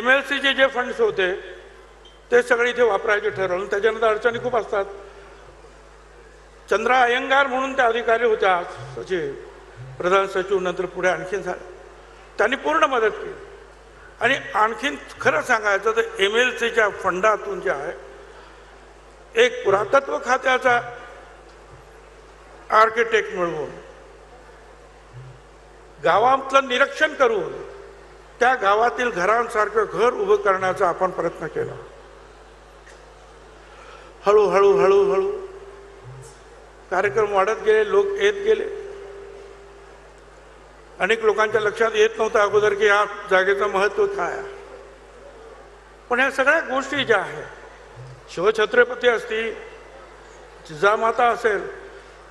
MLCचे जे फंड्स होते ते सगळे इथे वापरायचे ठरवलं. त्याच्यानंतर अडचणी खूप असतात. चंद्रा अय्यंगार म्हणून त्या अधिकारी होत्या सचिव, प्रधान सचिव, नंतर पुढे आणखीन झाले. त्यांनी पूर्ण मदत केली. आणि आणखीन खरं सांगायचं तर MLCच्या फंडातून जे आहे एक पुरातत्व खात्याचा आर्किटेक्ट मिळवून गावातलं निरीक्षण करून त्या गावातील घरांसारखं घर उभं करण्याचा आपण प्रयत्न केला. हळूहळू हळूहळू कार्यक्रम वाढत गेले, लोक येत गेले. अनेक लोकांच्या लक्षात येत नव्हतं अगोदर की या जागेचं महत्त्व काय आहे. पण ह्या सगळ्या गोष्टी ज्या आहेत, शिवछत्रपती असतील, जिजामाता असेल,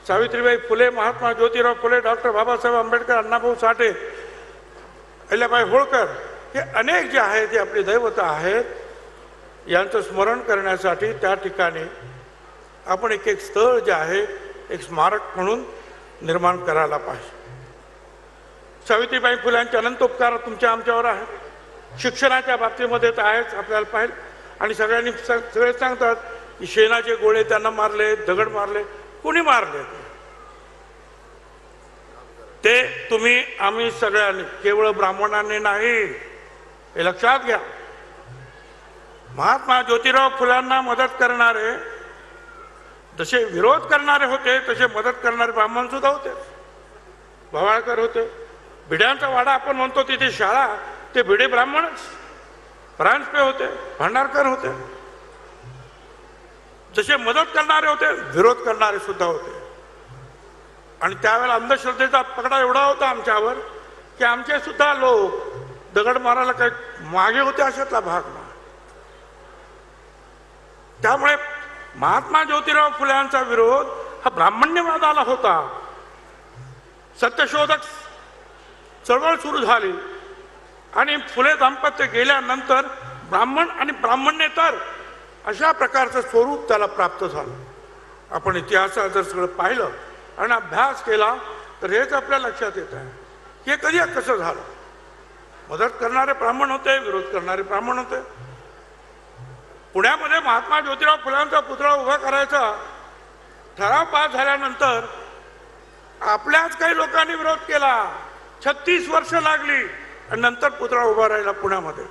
सावित्रीबाई फुले, महात्मा ज्योतिराव फुले, डॉक्टर बाबासाहेब आंबेडकर, अण्णाभाऊ साठे, अहिल्याबाई होळकर, हे अनेक जे आहेत ते आपली दैवता आहेत. यांचं स्मरण करण्यासाठी त्या ठिकाणी आपण एक एक स्थळ जे आहे एक स्मारक म्हणून निर्माण करायला पाहिजे. सावित्रीबाई फुल्यांचे अनंत उपकार तुमच्या आमच्यावर आहेत. शिक्षणाच्या बाबतीमध्ये तर आहेच आपल्याला पाहिजे. आणि सगळ्यांनी सगळे सांगतात की शेणाचे गोळे त्यांना मारले, दगड मारले. कुणी मारले ते? तुम्ही आम्ही सगळ्यांनी, केवळ ब्राह्मणांनी नाही, हे लक्षात घ्या. महात्मा ज्योतिराव फुल्यांना मदत करणारे जसे विरोध करणारे होते तसे मदत करणारे ब्राह्मण सुद्धा होते. भवाळकर होते. भिड्यांचा वाडा आपण म्हणतो तिथे शाळा, ते भिडे ब्राह्मणच. परांजपे होते, भांडारकर होते. जसे मदत करणारे होते विरोध करणारे सुद्धा होते. आणि त्यावेळेला अंधश्रद्धेचा पकडा एवढा होता आमच्यावर की आमचे सुद्धा लोक दगड मारायला काही मागे होते अशातला भाग ना. त्यामुळे महात्मा ज्योतिराव फुल्यांचा विरोध हा ब्राह्मण्यवादाला होता. सत्यशोधक चळवळ सुरू झाली आणि फुले दाम्पत्य गेल्यानंतर ब्राह्मण आणि ब्राह्मण्येतर अशा प्रकारचं स्वरूप त्याला प्राप्त झालं. आपण इतिहासात जर सगळं पाहिलं आणि अभ्यास केला तर हेच आपल्या लक्षात येत आहे की हे कधी कसं झालं. मदत करणारे ब्राह्मण होते, विरोध करणारे ब्राह्मण होते. पुण्यामध्ये महात्मा ज्योतिराव फुल्यांचा पुतळा उभा करायचा ठराव पास झाल्यानंतर आपल्याच काही लोकांनी विरोध केला. 36 वर्ष लागली आणि नंतर पुतळा उभा राहिला पुण्यामध्ये.